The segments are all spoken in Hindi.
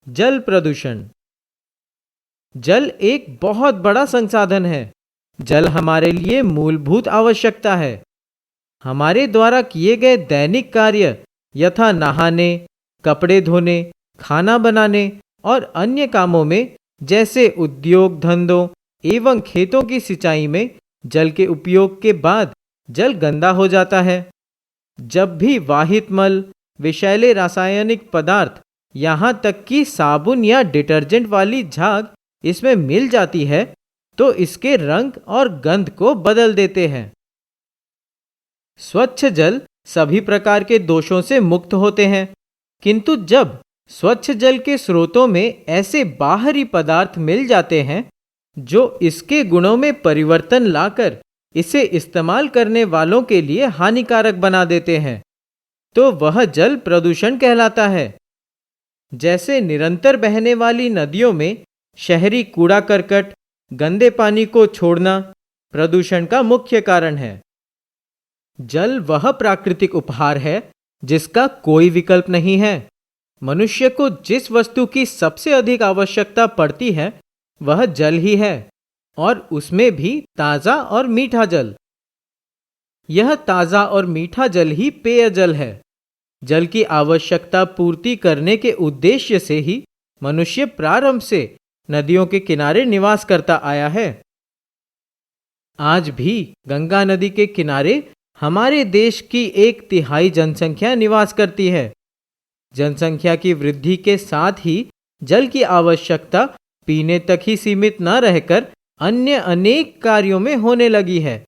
जल प्रदूषण। जल एक बहुत बड़ा संसाधन है। जल हमारे लिए मूलभूत आवश्यकता है। हमारे द्वारा किए गए दैनिक कार्य यथा नहाने, कपड़े धोने, खाना बनाने और अन्य कामों में, जैसे उद्योग धंधों एवं खेतों की सिंचाई में, जल के उपयोग के बाद जल गंदा हो जाता है। जब भी वाहित मल, विषैले रासायनिक पदार्थ, यहाँ तक कि साबुन या डिटर्जेंट वाली झाग इसमें मिल जाती है, तो इसके रंग और गंध को बदल देते हैं। स्वच्छ जल सभी प्रकार के दोषों से मुक्त होते हैं, किंतु जब स्वच्छ जल के स्रोतों में ऐसे बाहरी पदार्थ मिल जाते हैं जो इसके गुणों में परिवर्तन लाकर इसे इस्तेमाल करने वालों के लिए हानिकारक बना देते हैं, तो वह जल प्रदूषण कहलाता है। जैसे निरंतर बहने वाली नदियों में शहरी कूड़ा करकट, गंदे पानी को छोड़ना प्रदूषण का मुख्य कारण है। जल वह प्राकृतिक उपहार है जिसका कोई विकल्प नहीं है। मनुष्य को जिस वस्तु की सबसे अधिक आवश्यकता पड़ती है वह जल ही है, और उसमें भी ताज़ा और मीठा जल। यह ताज़ा और मीठा जल ही पेय जल है। जल की आवश्यकता पूर्ति करने के उद्देश्य से ही मनुष्य प्रारंभ से नदियों के किनारे निवास करता आया है। आज भी गंगा नदी के किनारे हमारे देश की 1/3 जनसंख्या निवास करती है। जनसंख्या की वृद्धि के साथ ही जल की आवश्यकता पीने तक ही सीमित न रहकर अन्य अनेक कार्यों में होने लगी है।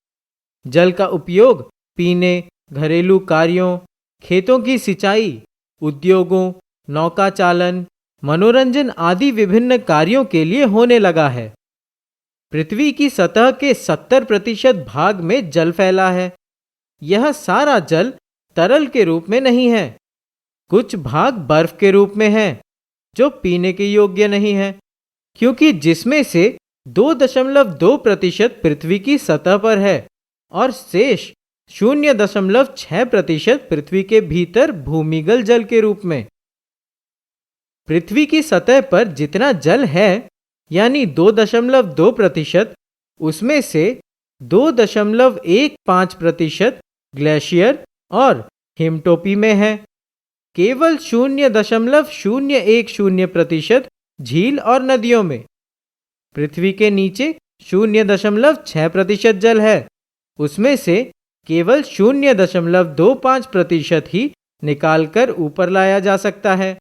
जल का उपयोग पीने, घरेलू कार्यों, खेतों की सिंचाई, उद्योगों, नौका चालन, मनोरंजन आदि विभिन्न कार्यों के लिए होने लगा है। पृथ्वी की सतह के 70% भाग में जल फैला है। यह सारा जल तरल के रूप में नहीं है। कुछ भाग बर्फ के रूप में है जो पीने के योग्य नहीं है, क्योंकि जिसमें से 2.2% पृथ्वी की सतह पर है और शेष 0.6% पृथ्वी के भीतर भूमिगत जल के रूप में। पृथ्वी की सतह पर जितना जल है, यानी 2.2%, उसमें से 2.15% ग्लेशियर और हिमटोपी में है। केवल 0.010% झील और नदियों में। पृथ्वी के नीचे 0.6% जल है, उसमें से केवल 0.25% ही निकालकर ऊपर लाया जा सकता है।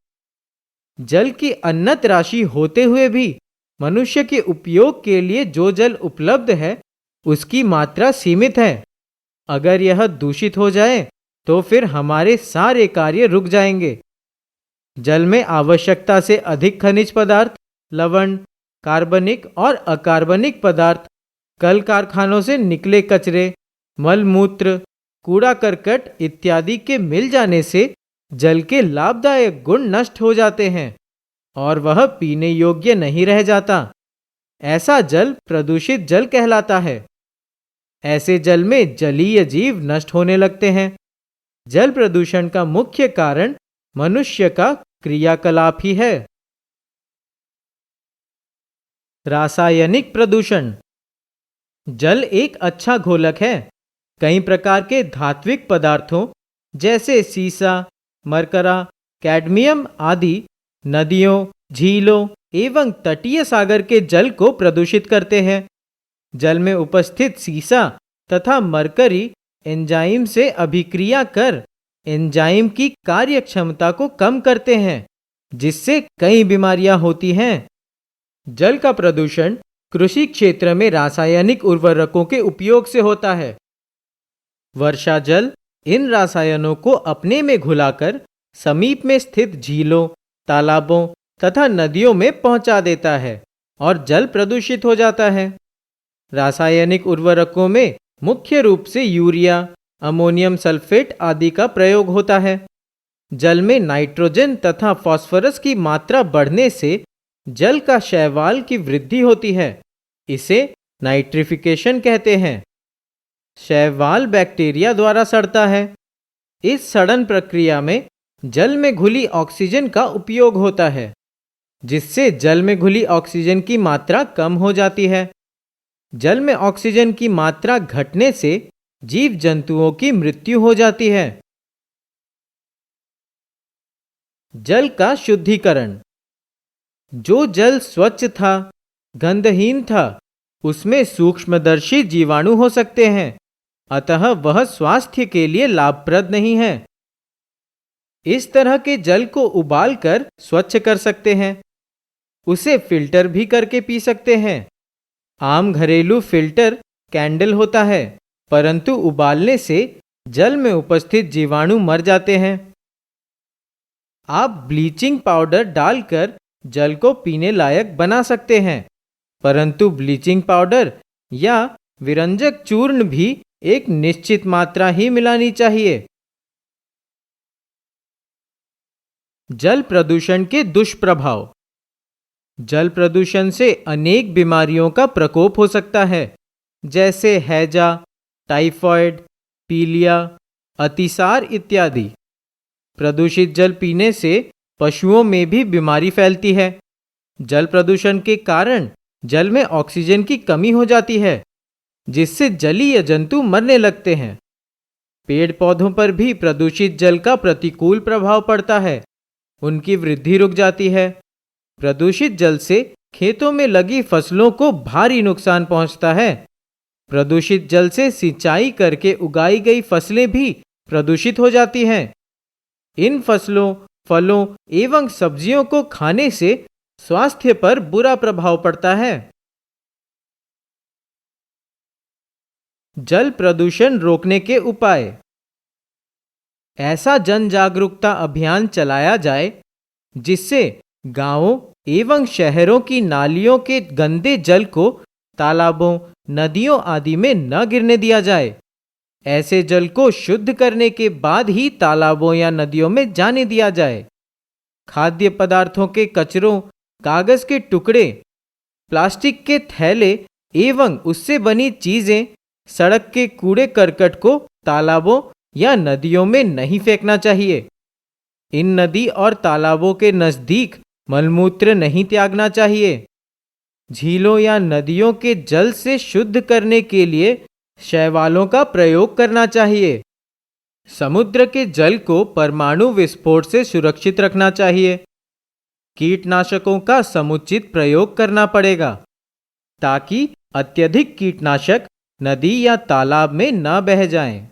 जल की अनंत राशि होते हुए भी मनुष्य के उपयोग के लिए जो जल उपलब्ध है उसकी मात्रा सीमित है। अगर यह दूषित हो जाए तो फिर हमारे सारे कार्य रुक जाएंगे। जल में आवश्यकता से अधिक खनिज पदार्थ, लवण, कार्बनिक और अकार्बनिक पदार्थ, कल कारखानों से निकले कचरे, मल मूत्र, कूड़ा करकट इत्यादि के मिल जाने से जल के लाभदायक गुण नष्ट हो जाते हैं और वह पीने योग्य नहीं रह जाता। ऐसा जल प्रदूषित जल कहलाता है। ऐसे जल में जलीय जीव नष्ट होने लगते हैं। जल प्रदूषण का मुख्य कारण मनुष्य का क्रियाकलाप ही है। रासायनिक प्रदूषण। जल एक अच्छा घोलक है। कई प्रकार के धात्विक पदार्थों जैसे सीसा, मरकरा, कैडमियम आदि नदियों, झीलों एवं तटीय सागर के जल को प्रदूषित करते हैं। जल में उपस्थित सीसा तथा मरकरी एंजाइम से अभिक्रिया कर एंजाइम की कार्य क्षमता को कम करते हैं, जिससे कई बीमारियां होती हैं। जल का प्रदूषण कृषि क्षेत्र में रासायनिक उर्वरकों के उपयोग से होता है। वर्षा जल इन रसायनों को अपने में घुलाकर समीप में स्थित झीलों, तालाबों तथा नदियों में पहुंचा देता है और जल प्रदूषित हो जाता है। रासायनिक उर्वरकों में मुख्य रूप से यूरिया, अमोनियम सल्फेट आदि का प्रयोग होता है। जल में नाइट्रोजन तथा फास्फोरस की मात्रा बढ़ने से जल का शैवाल की वृद्धि होती है। इसे नाइट्रिफिकेशन कहते हैं। शैवाल बैक्टीरिया द्वारा सड़ता है। इस सड़न प्रक्रिया में जल में घुली ऑक्सीजन का उपयोग होता है। जिससे जल में घुली ऑक्सीजन की मात्रा कम हो जाती है। जल में ऑक्सीजन की मात्रा घटने से जीव जंतुओं की मृत्यु हो जाती है। जल का शुद्धिकरण। जो जल स्वच्छ था, गंधहीन था, उसमें सूक्ष्मदर्शी जीवाणु हो सकते हैं, अतः वह स्वास्थ्य के लिए लाभप्रद नहीं है। इस तरह के जल को उबालकर स्वच्छ कर सकते हैं। उसे फिल्टर भी करके पी सकते हैं। आम घरेलू फिल्टर कैंडल होता है, परंतु उबालने से जल में उपस्थित जीवाणु मर जाते हैं। आप ब्लीचिंग पाउडर डालकर जल को पीने लायक बना सकते हैं, परंतु ब्लीचिंग पाउडर या विरंजक चूर्ण भी एक निश्चित मात्रा ही मिलानी चाहिए। जल प्रदूषण के दुष्प्रभाव। जल प्रदूषण से अनेक बीमारियों का प्रकोप हो सकता है, जैसे हैजा, टाइफॉइड, पीलिया, अतिसार इत्यादि। प्रदूषित जल पीने से पशुओं में भी बीमारी फैलती है। जल प्रदूषण के कारण जल में ऑक्सीजन की कमी हो जाती है, जिससे जलीय जंतु मरने लगते हैं। पेड़ पौधों पर भी प्रदूषित जल का प्रतिकूल प्रभाव पड़ता है, उनकी वृद्धि रुक जाती है। प्रदूषित जल से खेतों में लगी फसलों को भारी नुकसान पहुंचता है। प्रदूषित जल से सिंचाई करके उगाई गई फसलें भी प्रदूषित हो जाती हैं। इन फसलों, फलों एवं सब्जियों को खाने से स्वास्थ्य पर बुरा प्रभाव पड़ता है। जल प्रदूषण रोकने के उपाय। ऐसा जन जागरूकता अभियान चलाया जाए जिससे गांवों एवं शहरों की नालियों के गंदे जल को तालाबों, नदियों आदि में न गिरने दिया जाए। ऐसे जल को शुद्ध करने के बाद ही तालाबों या नदियों में जाने दिया जाए। खाद्य पदार्थों के कचरों, कागज के टुकड़े, प्लास्टिक के थैले एवं उससे बनी चीजें, सड़क के कूड़े करकट को तालाबों या नदियों में नहीं फेंकना चाहिए। इन नदी और तालाबों के नजदीक मलमूत्र नहीं त्यागना चाहिए। झीलों या नदियों के जल से शुद्ध करने के लिए शैवालों का प्रयोग करना चाहिए। समुद्र के जल को परमाणु विस्फोट से सुरक्षित रखना चाहिए। कीटनाशकों का समुचित प्रयोग करना पड़ेगा ताकि अत्यधिक कीटनाशक नदी या तालाब में न बह जाएं।